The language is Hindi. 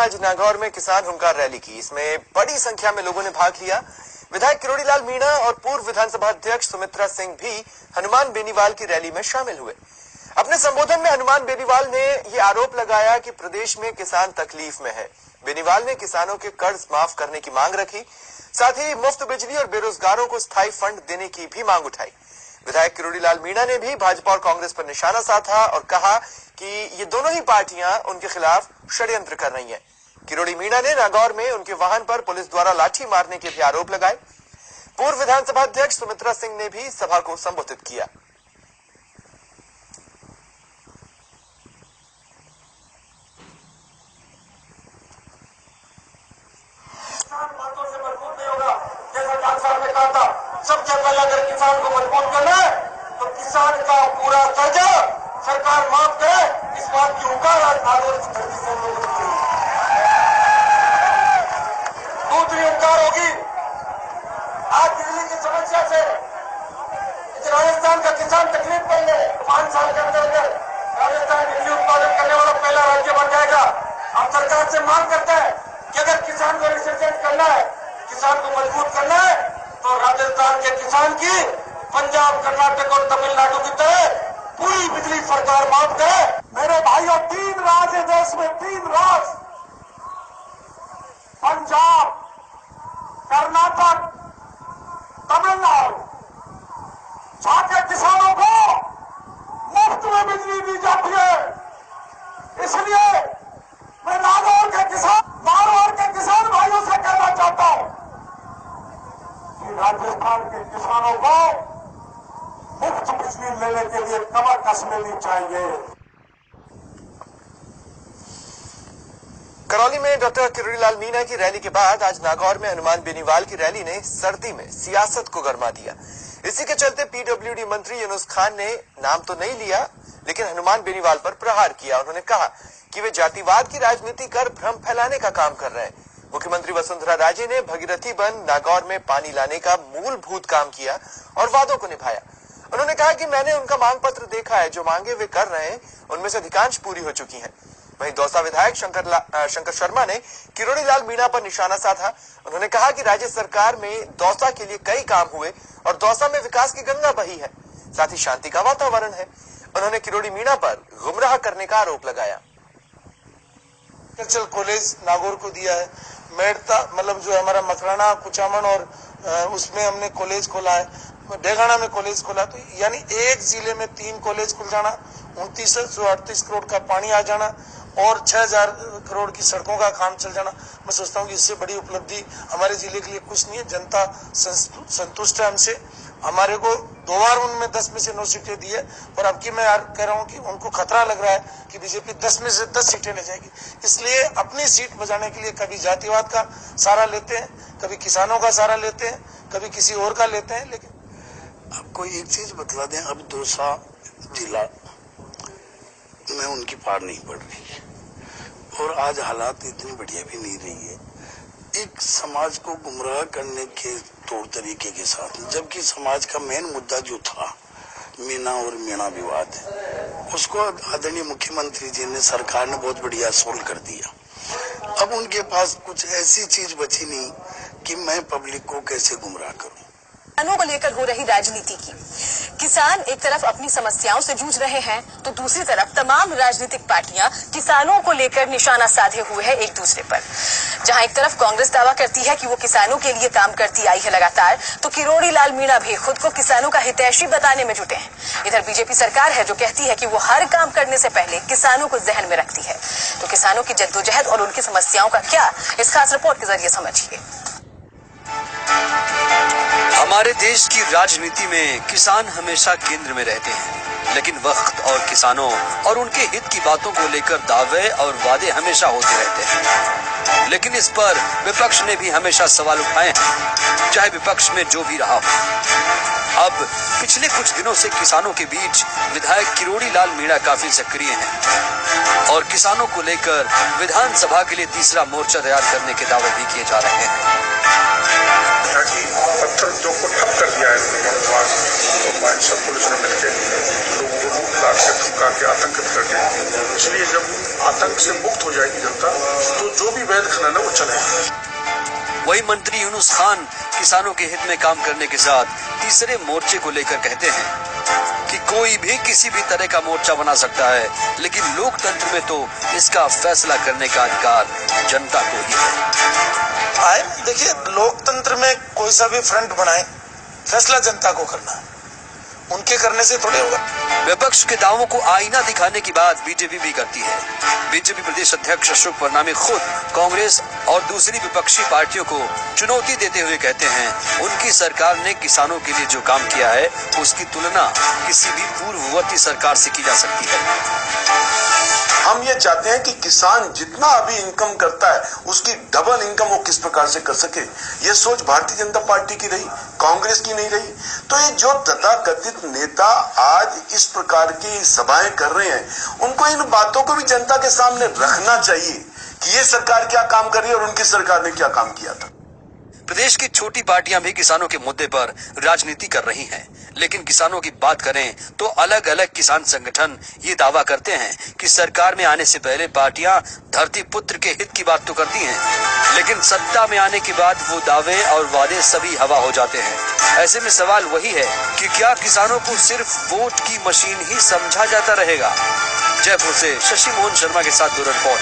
आज नागौर में किसान हुंकार रैली की। इसमें बड़ी संख्या में लोगों ने भाग लिया। विधायक किरोड़ीलाल मीणा और पूर्व विधानसभा अध्यक्ष सुमित्रा सिंह भी हनुमान बेनीवाल की रैली में शामिल हुए। अपने संबोधन में हनुमान बेनीवाल ने ये आरोप लगाया कि प्रदेश में किसान तकलीफ में है। बेनीवाल ने किसानों के कर्ज माफ करने की मांग रखी, साथ ही मुफ्त बिजली और बेरोजगारों को स्थायी फंड देने की भी मांग उठाई। विधायक किरोड़ीलाल मीणा ने भी भाजपा और कांग्रेस पर निशाना साधा और कहा कि ये दोनों ही पार्टियां उनके खिलाफ षड्यंत्र कर रही हैं। किरोड़ी मीणा ने नागौर में उनके वाहन पर पुलिस द्वारा लाठी मारने के भी आरोप लगाए। पूर्व विधानसभा अध्यक्ष सुमित्रा सिंह ने भी सभा को संबोधित किया। बातों से मजबूत नहीं होगा। जैसा डॉक्टर साहब ने कहा था, सबसे पहले अगर किसान को मजबूत करना है तो किसान का पूरा कर्जा सरकार माफ करे। इस बात की हुकार आज नागौर की धरती से हम लोगों ने की। दूसरी हुकार होगी, आज बिजली की समस्या से राजस्थान का किसान तकलीफ में है। 5 साल के अंदर राजस्थान बिजली उत्पादन करने वाला पहला राज्य बन जाएगा। हम सरकार से मांग करते हैं कि अगर किसान को रिसर्चेंट करना है, किसान को मजबूत करना है, तो राजस्थान के किसान की पंजाब, कर्नाटक और तमिलनाडु की तरह पूरी बिजली सरकार माफ करे। मेरे भाइयों, 3 राज्य देश में, 3 राज्य, पंजाब, कर्नाटक, तमिलनाडु, जहां के किसानों को मुफ्त में बिजली दी जाती है। इसलिए मैं नागौर के किसान भाइयों से कहना चाहता हूं कि राजस्थान के किसानों को मुफ्त बिजली लेने के लिए कमर कस लेनी चाहिए। करौली में डॉक्टर किरोड़ीलाल मीणा की रैली के बाद आज नागौर में हनुमान बेनीवाल की रैली ने सर्दी में सियासत को गरमा दिया। इसी के चलते पीडब्ल्यूडी मंत्री यूनुस खान ने नाम तो नहीं लिया, लेकिन हनुमान बेनीवाल पर प्रहार किया। उन्होंने कहा कि वे जातिवाद की राजनीति कर भ्रम फैलाने का काम कर रहे हैं। मुख्यमंत्री वसुंधरा राजे ने भगीरथी बंद नागौर में पानी लाने का मूलभूत काम किया और वादों को निभाया। उन्होंने कहा कि मैंने उनका मांग पत्र देखा है, जो मांगे वे कर रहे हैं उनमें से अधिकांश पूरी हो चुकी हैं। वहीं दौसा विधायक शंकर शर्मा ने किरोड़ीलाल मीणा पर निशाना साधा। उन्होंने कहा कि राज्य सरकार में दौसा के लिए कई काम हुए और दौसा में विकास की गंगा बही है, साथ ही शांति का वातावरण है। उन्होंने किरोड़ी मीणा पर गुमराह करने का आरोप लगाया। एग्रीकल्चर कॉलेज नागौर को दिया है, मेड़ता मतलब जो हमारा मकराना, कुचामन और उसमें हमने कॉलेज खोला है, डेगाना में कॉलेज खोला। तो यानी एक जिले में 3 कॉलेज खुल जाना, 2938 करोड़ का पानी आ जाना और 6000 करोड़ की सड़कों का काम चल जाना। मैं सोचता हूँ कि इससे बड़ी उपलब्धि हमारे जिले के लिए कुछ नहीं है। जनता संतुष्ट है हमसे। हमारे को 2 बार उनमें 10 में से 9 सीटें दी है और अब की मैं कह रहा हूँ कि उनको खतरा लग रहा है कि बीजेपी 10 में से 10 सीटें ले जाएगी। इसलिए अपनी सीट बचाने के लिए कभी जातिवाद का सहारा लेते हैं, कभी किसानों का सहारा लेते हैं, कभी किसी और का लेते हैं। लेकिन आपको एक चीज बतला दें, अब दौसा जिला में उनकी पार नहीं पड़ रही है और आज हालात इतनी बढ़िया भी नहीं रही है। एक समाज को गुमराह करने के तौर तरीके के साथ, जबकि समाज का मेन मुद्दा जो था मीणा और मीणा विवाद है, उसको आदरणीय मुख्यमंत्री जी ने, सरकार ने बहुत बढ़िया सोल्व कर दिया। अब उनके पास कुछ ऐसी चीज बची नहीं कि मैं पब्लिक को कैसे गुमराह करूं। किसानों को लेकर हो रही राजनीति की, किसान एक तरफ अपनी समस्याओं से जूझ रहे हैं तो दूसरी तरफ तमाम राजनीतिक पार्टियां किसानों को लेकर निशाना साधे हुए हैं एक दूसरे पर। जहां एक तरफ कांग्रेस दावा करती है कि वो किसानों के लिए काम करती आई है लगातार, तो किरोड़ीलाल मीणा भी खुद को किसानों का हितैषी बताने में जुटे हैं। इधर बीजेपी सरकार है जो कहती है कि वो हर काम करने से पहले किसानों को जहन में रखती है। तो किसानों की जद्दोजहद और उनकी समस्याओं का क्या, इस खास रिपोर्ट के जरिए समझिए। हमारे देश की राजनीति में किसान हमेशा केंद्र में रहते हैं, लेकिन वक्त और किसानों और उनके हित की बातों को लेकर दावे और वादे हमेशा होते रहते हैं। लेकिन इस पर विपक्ष ने भी हमेशा सवाल उठाए हैं, चाहे विपक्ष में जो भी रहा हो। अब पिछले कुछ दिनों से किसानों के बीच विधायक किरोड़ीलाल मीणा काफी सक्रिय हैं और किसानों को लेकर विधानसभा के लिए तीसरा मोर्चा तैयार करने के दावे भी किए जा रहे हैं। पत्थर जो को ठप कर दिया है तो सब पुलिस ने मिलकर लोगों को लूट लाट के धमका के आतंकित करके इसलिए जब आतंक से मुक्त हो जाएगी जनता तो जो भी वैध खनन है वो चलेगा। वही मंत्री यूनुस खान किसानों के हित में काम करने के साथ तीसरे मोर्चे को लेकर कहते हैं कि कोई भी किसी भी तरह का मोर्चा बना सकता है, लेकिन लोकतंत्र में तो इसका फैसला करने का अधिकार जनता को ही है। देखिए, लोकतंत्र में कोई सा भी फ्रंट बनाए, फैसला जनता को करना है, उनके करने से थोड़े होगा। विपक्ष के दावों को आईना दिखाने की बात बीजेपी भी करती है। बीजेपी प्रदेश अध्यक्ष अशोक परनामी खुद कांग्रेस और दूसरी विपक्षी पार्टियों को चुनौती देते हुए कहते हैं उनकी सरकार ने किसानों के लिए जो काम किया है उसकी तुलना किसी भी पूर्ववर्ती सरकार से की जा सकती है। हम ये चाहते हैं कि किसान जितना अभी इनकम करता है उसकी डबल इनकम वो किस प्रकार से कर सके। ये सोच भारतीय जनता पार्टी की रही, कांग्रेस की नहीं रही। तो ये जो तथाकथित नेता आज इस प्रकार की सभाएं कर रहे हैं, उनको इन बातों को भी जनता के सामने रखना चाहिए कि ये सरकार क्या काम कर रही है और उनकी सरकार ने क्या काम किया था। प्रदेश की छोटी पार्टियां भी किसानों के मुद्दे पर राजनीति कर रही हैं, लेकिन किसानों की बात करें तो अलग अलग किसान संगठन ये दावा करते हैं कि सरकार में आने से पहले पार्टियां धरती पुत्र के हित की बात तो करती हैं, लेकिन सत्ता में आने के बाद वो दावे और वादे सभी हवा हो जाते हैं। ऐसे में सवाल वही है कि क्या किसानों को सिर्फ वोट की मशीन ही समझा जाता रहेगा। जयपुर से शशि मोहन शर्मा के साथ ब्यूरो रिपोर्ट।